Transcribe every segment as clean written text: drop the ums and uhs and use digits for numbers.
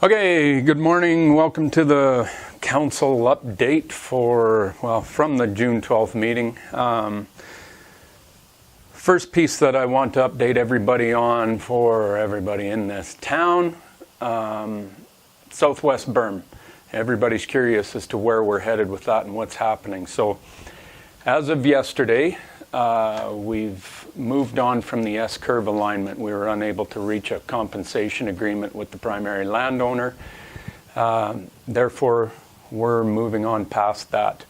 Okay, good morning. Welcome to the council update from the June 12th meeting. First piece that I want to update everybody on for everybody in this town, Southwest Berm. Everybody's curious as to where we're headed with that and what's happening. So as of yesterday, we've moved on from the S-curve alignment. We were unable to reach a compensation agreement with the primary landowner. Therefore, we're moving on past that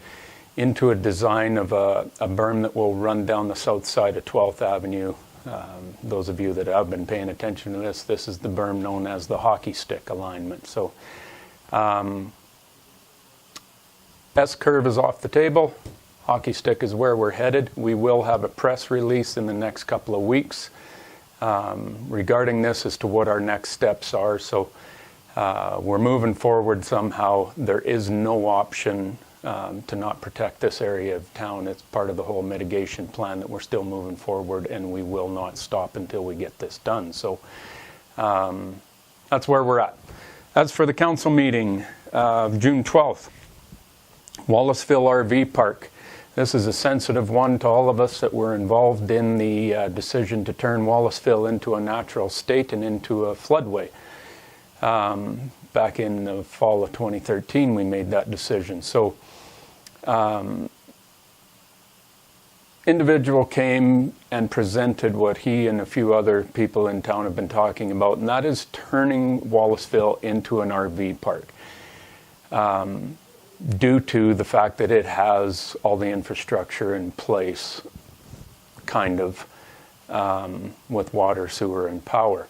into a design of a berm that will run down the south side of 12th Avenue. Those of you that have been paying attention to this is the berm known as the hockey stick alignment. So S-curve is off the table. Hockey stick is where we're headed. We will have a press release in the next couple of weeks regarding this as to what our next steps are. So we're moving forward somehow. There is no option to not protect this area of town. It's part of the whole mitigation plan that we're still moving forward, and we will not stop until we get this done. So that's where we're at. As for the council meeting of June 12th, Wallaceville RV Park. This is a sensitive one to all of us that were involved in the decision to turn Wallaceville into a natural state and into a floodway. Back in the fall of 2013, we made that decision. So, individual came and presented what he and a few other people in town have been talking about, and that is turning Wallaceville into an RV park. Due to the fact that it has all the infrastructure in place, kind of, with water, sewer, and power.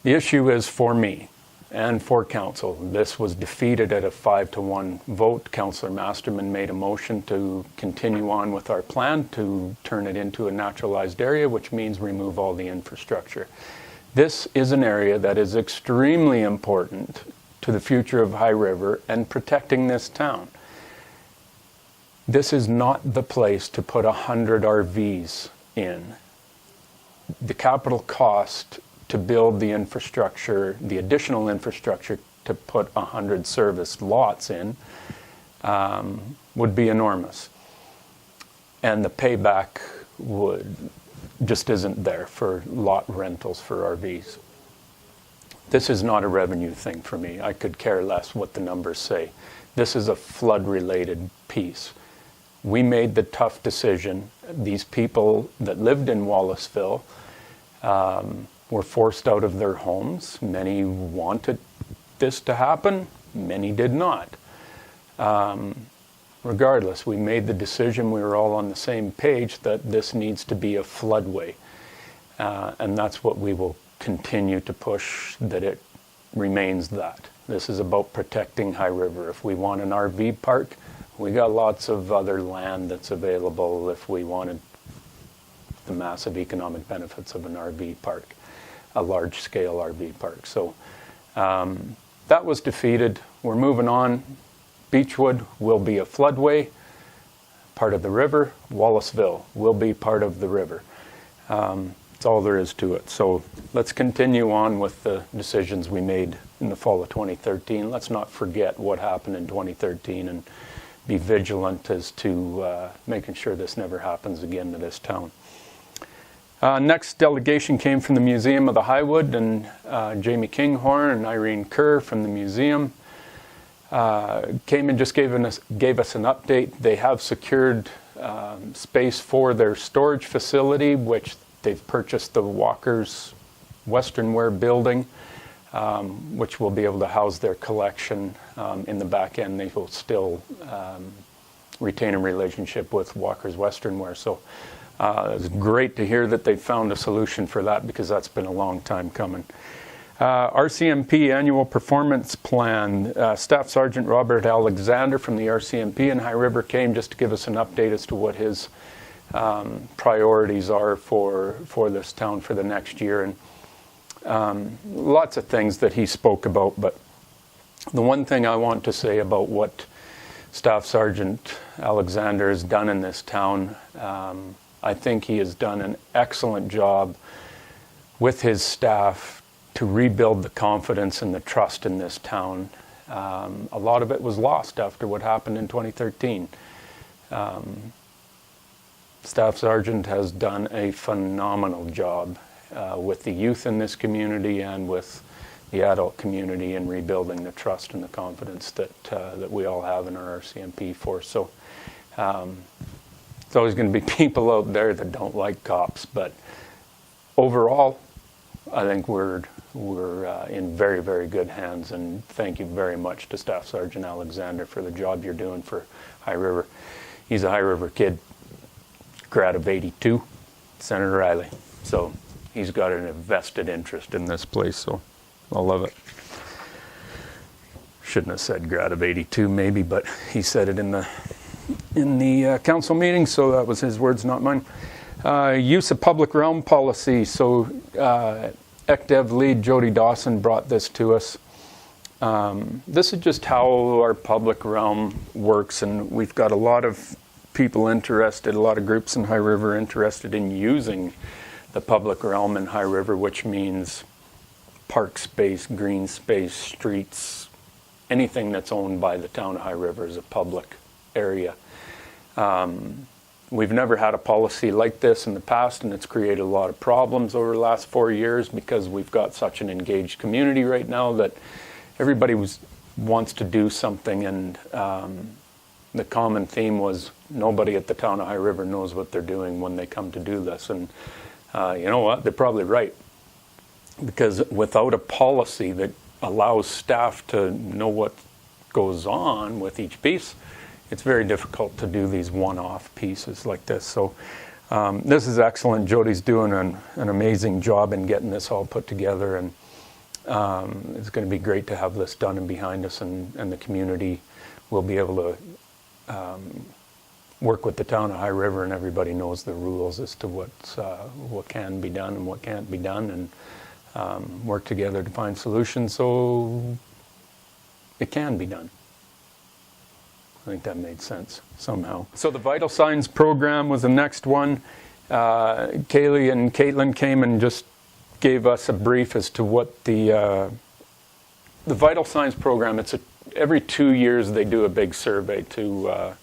The issue is for me and for council. This was defeated at a 5-1 vote. Councillor Masterman made a motion to continue on with our plan to turn it into a naturalized area, which means remove all the infrastructure. This is an area that is extremely important to the future of High River and protecting this town. This is not the place to put 100 RVs in. The capital cost to build the infrastructure, the additional infrastructure to put 100 service lots in, would be enormous. And the payback just isn't there for lot rentals for RVs. This is not a revenue thing for me. I could care less what the numbers say. This is a flood-related piece. We made the tough decision. These people that lived in Wallaceville were forced out of their homes. Many wanted this to happen. Many did not. Regardless, we made the decision. We were all on the same page that this needs to be a floodway. And that's what we will continue to push, that it remains that. This is about protecting High River. If we want an RV park, we got lots of other land that's available if we wanted the massive economic benefits of an RV park, a large-scale RV park. So that was defeated. We're moving on. Beechwood will be a floodway, part of the river. Wallaceville will be part of the river. That's all there is to it. So let's continue on with the decisions we made in the fall of 2013. Let's not forget what happened in 2013 and be vigilant as to making sure this never happens again to this town. Next delegation came from the Museum of the Highwood, and Jamie Kinghorn and Irene Kerr from the museum came and just gave us an update. They have secured space for their storage facility, which they've purchased the Walker's Western Wear building, which will be able to house their collection. In the back end, they will still retain a relationship with Walker's Western Wear. So it's great to hear that they found a solution for that, because that's been a long time coming. RCMP Annual Performance Plan. Staff Sergeant Robert Alexander from the RCMP in High River came just to give us an update as to what his priorities are for this town for the next year, and lots of things that he spoke about. But the one thing I want to say about what Staff Sergeant Alexander has done in this town, I think he has done an excellent job with his staff to rebuild the confidence and the trust in this town. A lot of it was lost after what happened in 2013. Staff Sergeant has done a phenomenal job with the youth in this community and with the adult community in rebuilding the trust and the confidence that we all have in our RCMP force. So there's always going to be people out there that don't like cops, but overall, I think we're in very, very good hands, and thank you very much to Staff Sergeant Alexander for the job you're doing for High River. He's a High River kid, grad of '82, Senator Riley. So he's got an vested interest in this place, so I love it. Shouldn't have said grad of '82 maybe, but he said it in the council meeting, so that was his words, not mine. Use of public realm policy. So ECDEV lead Jody Dawson brought this to us. This is just how our public realm works, and we've got a lot of people interested, a lot of groups in High River interested in using the public realm in High River, which means park space, green space, streets, anything that's owned by the town of High River is a public area. We've never had a policy like this in the past, and it's created a lot of problems over the last 4 years because we've got such an engaged community right now that everybody wants to do something, and the common theme was nobody at the town of High River knows what they're doing when they come to do this. And you know what? They're probably right, because without a policy that allows staff to know what goes on with each piece, it's very difficult to do these one-off pieces like this. So this is excellent. Jody's doing an amazing job in getting this all put together, and it's going to be great to have this done and behind us, and the community will be able to work with the town of High River, and everybody knows the rules as to what can be done and what can't be done, and work together to find solutions so it can be done. I think that made sense somehow. So the Vital Signs program was the next one. Kaylee and Caitlin came and just gave us a brief as to what the Vital Signs program. Every 2 years they do a big survey to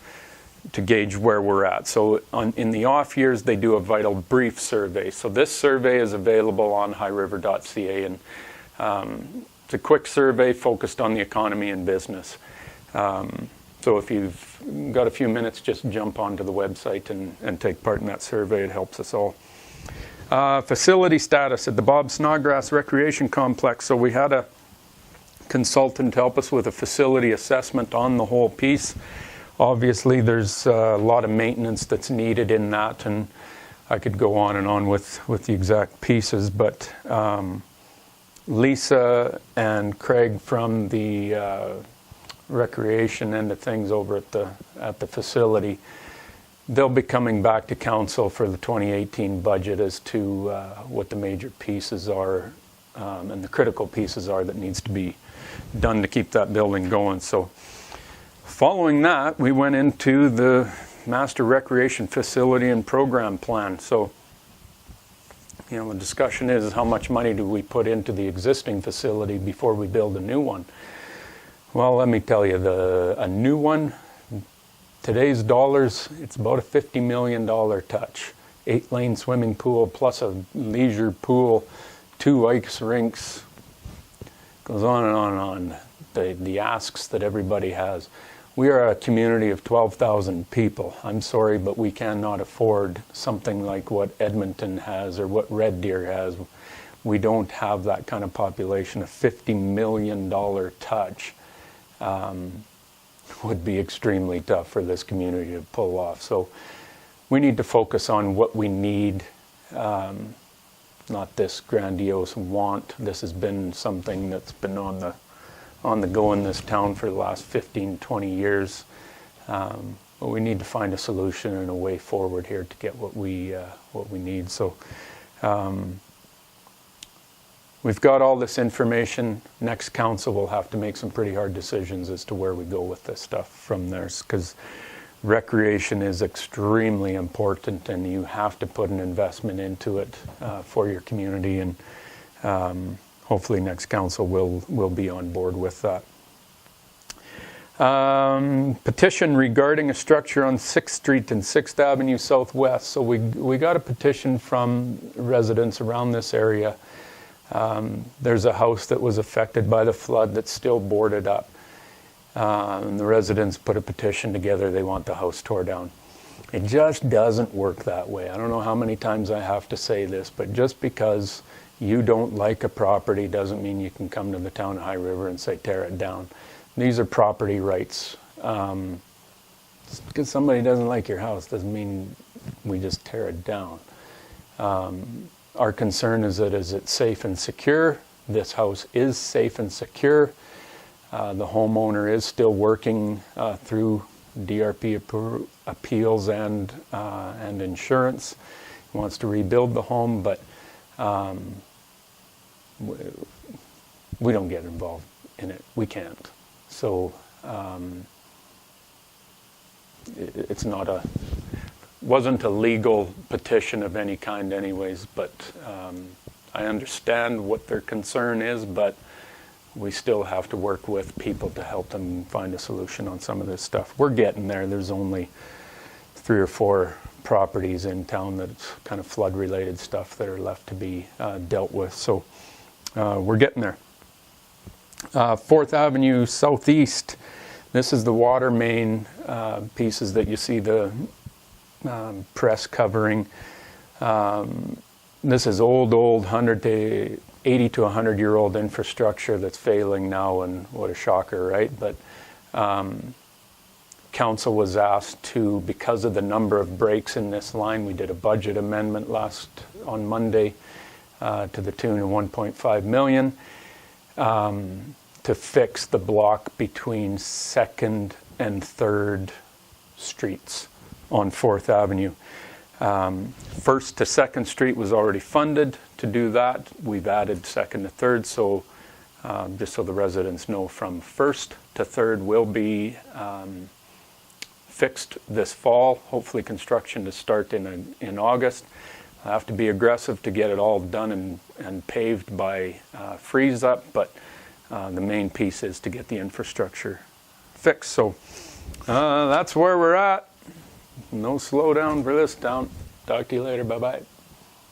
gauge where we're at. So in the off years they do a Vital Brief survey. So this survey is available on highriver.ca, and it's a quick survey focused on the economy and business. So if you've got a few minutes, just jump onto the website and take part in that survey. It helps us all. Facility status at the Bob Snodgrass Recreation Complex. So we had a consultant help us with a facility assessment on the whole piece. Obviously, there's a lot of maintenance that's needed in that, and I could go on and on with the exact pieces, but Lisa and Craig from the recreation end of things over at the facility, they'll be coming back to council for the 2018 budget as to what the major pieces are and the critical pieces are that needs to be done to keep that building going. So following that, we went into the master recreation facility and program plan. So the discussion is how much money do we put into the existing facility before we build a new one. Well, let me tell you, a new one, today's dollars, it's about a $50 million touch. 8-lane swimming pool plus a leisure pool, 2 ice rinks, goes on and on and on. The asks that everybody has. We are a community of 12,000 people. I'm sorry, but we cannot afford something like what Edmonton has or what Red Deer has. We don't have that kind of population. A $50 million touch would be extremely tough for this community to pull off. So we need to focus on what we need, not this grandiose want. This has been something that's been on the go in this town for the last 15, 20 years. But we need to find a solution and a way forward here to get what we need. So we've got all this information. Next council will have to make some pretty hard decisions as to where we go with this stuff from there, because recreation is extremely important, and you have to put an investment into it for your community. And hopefully next council will be on board with that. Petition regarding a structure on 6th Street and 6th Avenue Southwest. So we got a petition from residents around this area. There's a house that was affected by the flood that's still boarded up. And the residents put a petition together. They want the house tore down. It just doesn't work that way. I don't know how many times I have to say this, but just because you don't like a property doesn't mean you can come to the town of High River and say tear it down. These are property rights. Because somebody doesn't like your house doesn't mean we just tear it down. Our concern is that is it safe and secure? This house is safe and secure. The homeowner is still working through DRP appeals and insurance. He wants to rebuild the home, but we don't get involved in it. We can't. So it's not wasn't a legal petition of any kind anyways, but I understand what their concern is, but we still have to work with people to help them find a solution on some of this stuff. We're getting there. There's only 3 or 4 properties in town that's kind of flood related stuff that are left to be dealt with. So we're getting there. 4th Avenue Southeast. This is the water main pieces that you see the press covering. This is old 80 to 100-year-old infrastructure that's failing now, and what a shocker, right? But council was asked to, because of the number of breaks in this line, we did a budget amendment on Monday to the tune of $1.5 million. To fix the block between 2nd and 3rd Streets on 4th Avenue. 1st to 2nd Street was already funded to do that. We've added 2nd to 3rd, so just so the residents know, from 1st to 3rd will be fixed this fall. Hopefully construction to start in August. I'll have to be aggressive to get it all done and paved by freeze up, but the main piece is to get the infrastructure fixed. So that's where we're at. No slowdown for this town. Talk to you later. Bye-bye.